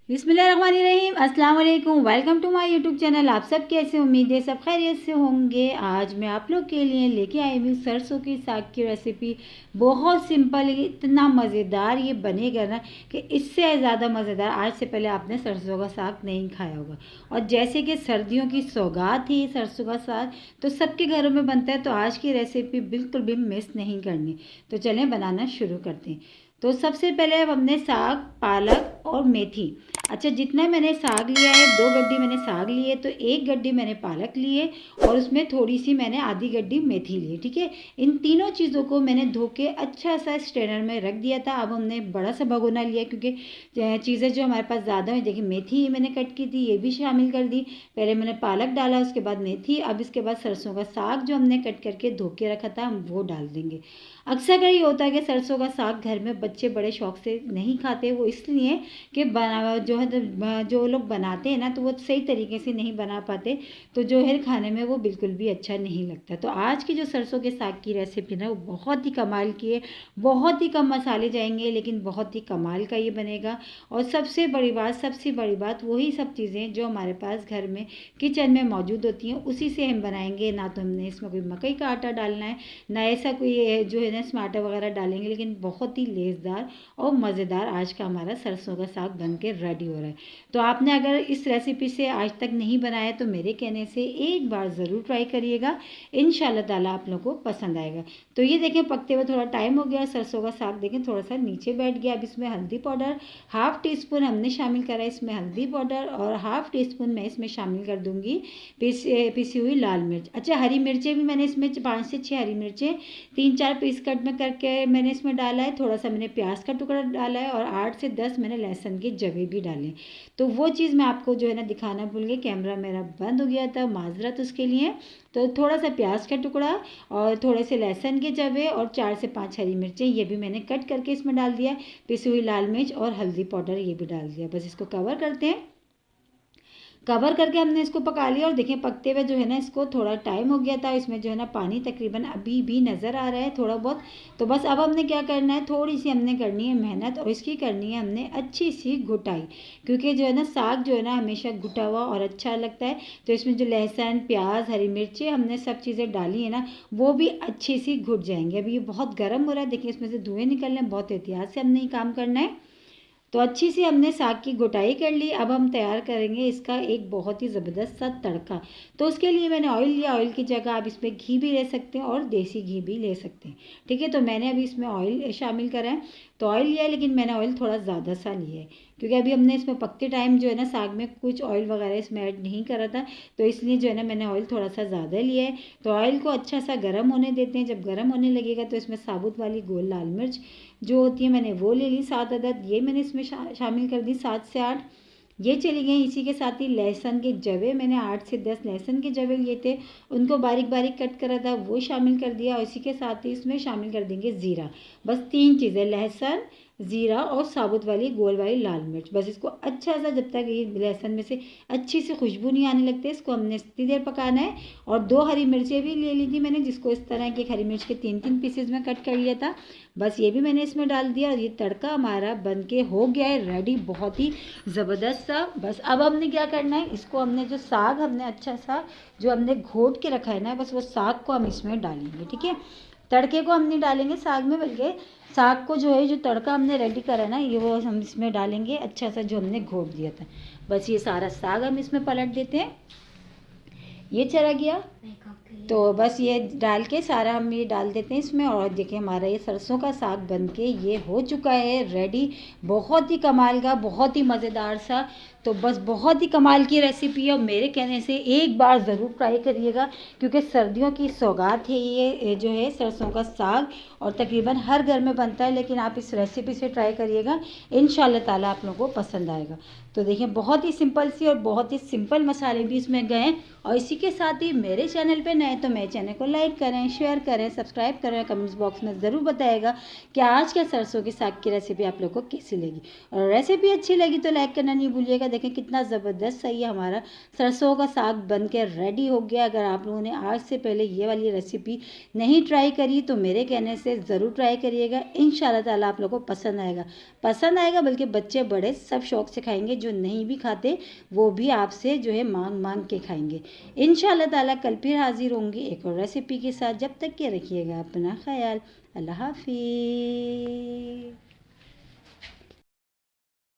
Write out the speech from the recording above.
बिस्मिल्लाहिर्रहमानिर्रहीम, अस्सलाम वालेकुम। Welcome to my YouTube channel. आप सब कैसे, उम्मीद है सब खैरियत से होंगे। आज मैं आप लोग के लिए लेके आई हूँ सरसों की साग की रेसिपी। बहुत सिंपल, इतना मज़ेदार ये बनेगा ना कि इससे ज़्यादा मज़ेदार आज से पहले आपने सरसों का साग नहीं खाया होगा। और जैसे कि सर्दियों की सौगात है सरसों का साग, तो सबके घरों में बनता है, तो आज की रेसिपी बिल्कुल भी मिस नहीं करनी। तो चलें बनाना शुरू करते हैं। तो सबसे पहले अब हमने साग, पालक और मेथी, अच्छा जितना मैंने साग लिया है, 2 गड्डी मैंने साग लिए, तो 1 गड्डी मैंने पालक लिए और उसमें थोड़ी सी मैंने आधी गड्डी मेथी ली। ठीक है, इन तीनों चीज़ों को मैंने धो के अच्छा सा स्ट्रेनर में रख दिया था। अब हमने बड़ा सा भगोना लिया, क्योंकि चीज़ें जो हमारे पास ज़्यादा हुई, देखिए मेथी मैंने कट की थी, ये भी शामिल कर दी। पहले मैंने पालक डाला, उसके बाद मेथी, अब इसके बाद सरसों का साग जो हमने कट करके धो के रखा था, हम वो डाल देंगे। अक्सर का ये होता है कि सरसों का साग घर में बच्चे बड़े शौक से नहीं खाते, वो इसलिए कि बना जो है, जो लोग बनाते हैं ना, तो वो सही तरीके से नहीं बना पाते, तो जो है खाने में वो बिल्कुल भी अच्छा नहीं लगता। तो आज की जो सरसों के साग की रेसिपी ना, वो बहुत ही कमाल की है। बहुत ही कम मसाले जाएंगे, लेकिन बहुत ही कमाल का ये बनेगा। और सबसे बड़ी बात वही सब चीज़ें जो हमारे पास घर में किचन में मौजूद होती हैं, उसी से हम बनाएंगे। ना तो हमने इसमें कोई मकई का आटा डालना है, ना ऐसा कोई जो है ना टमाटर वगैरह डालेंगे, लेकिन बहुत ही लेसदार और मज़ेदार आज का हमारा सरसों का साग बन के रेडी हो रहा है। तो आपने अगर इस रेसिपी से आज तक नहीं बनाया, तो मेरे कहने से एक बार ज़रूर ट्राई करिएगा, इंशाल्लाह ताला आप लोगों को पसंद आएगा। तो ये देखें, पकते हुए थोड़ा टाइम हो गया, सरसों का साग देखें थोड़ा सा नीचे बैठ गया। अब इसमें हल्दी पाउडर हाफ़ टी स्पून हमने शामिल करा है, इसमें हल्दी पाउडर, और हाफ़ टी स्पून मैं इसमें शामिल कर दूंगी पिसी हुई लाल मिर्च। अच्छा, हरी मिर्चें भी मैंने इसमें 5 से 6 हरी मिर्चें 3-4 पीस कट में करके मैंने इसमें डाला है। थोड़ा सा मैंने प्याज का टुकड़ा डाला है, और 8 से 10 मैंने लहसुन के जवे भी डाले। तो वो चीज़ मैं आपको जो है ना दिखाना भूल गई, कैमरा मेरा बंद हो गया था, माजरत उसके लिए। तो थोड़ा सा प्याज का टुकड़ा और थोड़े से लहसुन के जवे और 4 से 5 हरी मिर्चें, ये भी मैंने कट करके इसमें डाल दिया। पिसी हुई लाल मिर्च और हल्दी पाउडर ये भी डाल दिया। बस इसको कवर करते हैं। कवर करके हमने इसको पका लिया, और देखिए पकते हुए जो है ना, इसको थोड़ा टाइम हो गया था, इसमें जो है ना पानी तकरीबन अभी भी नज़र आ रहा है थोड़ा बहुत। तो बस अब हमने क्या करना है, थोड़ी सी हमने करनी है मेहनत, और इसकी करनी है हमने अच्छी सी घुटाई, क्योंकि जो है ना साग जो है ना हमेशा घुटा हुआ और अच्छा लगता है। तो इसमें जो लहसुन, प्याज, हरी मिर्ची हमने सब चीज़ें डाली है ना, वो भी अच्छी सी घुट जाएंगे। अभी ये बहुत गर्म हो रहा है, देखिए इसमें से धुएँ निकल रहे हैं, बहुत एहतियात से हमने ये काम करना है। तो अच्छी सी हमने साग की घुटाई कर ली। अब हम तैयार करेंगे इसका एक बहुत ही ज़बरदस्त सा तड़का। तो उसके लिए मैंने ऑयल लिया, ऑयल की जगह आप इसमें घी भी ले सकते हैं और देसी घी भी ले सकते हैं। ठीक है, तो मैंने अभी इसमें ऑयल शामिल करा है। तो ऑयल लिया है, लेकिन मैंने ऑयल थोड़ा ज़्यादा सा लिया है, क्योंकि अभी हमने इसमें पकते टाइम जो है ना साग में कुछ ऑयल वगैरह इसमें ऐड नहीं करा था, तो इसलिए जो है ना मैंने ऑयल थोड़ा सा ज़्यादा लिया है। तो ऑयल को अच्छा सा गर्म होने देते हैं। जब गर्म होने लगेगा, तो इसमें साबुत वाली गोल लाल मिर्च जो होती है मैंने वो ले ली 7 अदद, ये मैंने इसमें शामिल कर दी 7 से 8, ये चली गई। इसी के साथ ही लहसुन के जवे मैंने 8 से 10 लहसुन के जवे लिए थे, उनको बारीक बारीक कट करा था, वो शामिल कर दिया। और इसी के साथ ही इसमें शामिल कर देंगे ज़ीरा। बस 3 चीज़ें, लहसुन, ज़ीरा और साबुत वाली गोल वाली लाल मिर्च। बस इसको अच्छा सा, जब तक ये लहसुन में से अच्छी सी खुशबू नहीं आने लगती, इसको हमने इतनी देर पकाना है। और 2 हरी मिर्चें भी ले ली थी मैंने, जिसको इस तरह की हरी मिर्च के 3-3 पीसेज में कट कर लिया था। बस ये भी मैंने इसमें डाल दिया, और ये तड़का हमारा बन के हो गया है रेडी, बहुत ही ज़बरदस्त सा। बस अब हमने क्या करना है, इसको हमने जो साग हमने अच्छा सा जो हमने घोट के रखा है ना, बस वो साग को हम इसमें डालेंगे। ठीक है, तड़के को हम नहीं डालेंगे साग में, बल्कि साग को जो है, जो तड़का हमने रेडी करा है ना, ये वो हम इसमें डालेंगे अच्छा सा, जो हमने घोट दिया था। बस ये सारा साग हम इसमें पलट देते हैं, ये चला गया। तो बस ये डाल के सारा हम ये डाल देते हैं इसमें, और देखिए हमारा ये सरसों का साग बन के ये हो चुका है रेडी। बहुत ही कमाल का, बहुत ही मज़ेदार सा। तो बस बहुत ही कमाल की रेसिपी है, और मेरे कहने से एक बार ज़रूर ट्राई करिएगा, क्योंकि सर्दियों की सौगात है ये जो है सरसों का साग, और तकरीबन हर घर में बनता है, लेकिन आप इस रेसिपी से ट्राई करिएगा, इंशाल्लाह ताला आप लोगों को पसंद आएगा। तो देखिए बहुत ही सिंपल सी, और बहुत ही सिंपल मसाले भी इसमें गए हैं। और इसी के साथ ही मेरे चैनल पे नए तो मेरे चैनल को लाइक करें, शेयर करें, सब्सक्राइब करें। कमेंट्स बॉक्स में ज़रूर बताइएगा कि आज के सरसों के साग की रेसिपी आप लोग को कैसी लगी, और रेसिपी अच्छी लगी तो लाइक करना नहीं भूलिएगा। देखें कितना ज़बरदस्त सही है, हमारा सरसों का साग बन के रेडी हो गया। अगर आप लोगों ने आज से पहले ये वाली रेसिपी नहीं ट्राई करी तो मेरे कहने से ज़रूर ट्राई करिएगा। इंशाल्लाह ताला आप लोगों को पसंद आएगा, बल्कि बच्चे बड़े सब शौक से खाएंगे। जो नहीं भी खाते वो भी आपसे जो है मांग मांग के खाएंगे। इंशाल्लाह ताला कल फिर हाजिर होंगी एक और रेसिपी के साथ। जब तक के रखिएगा अपना ख्याल। अल्लाह हाफिज़।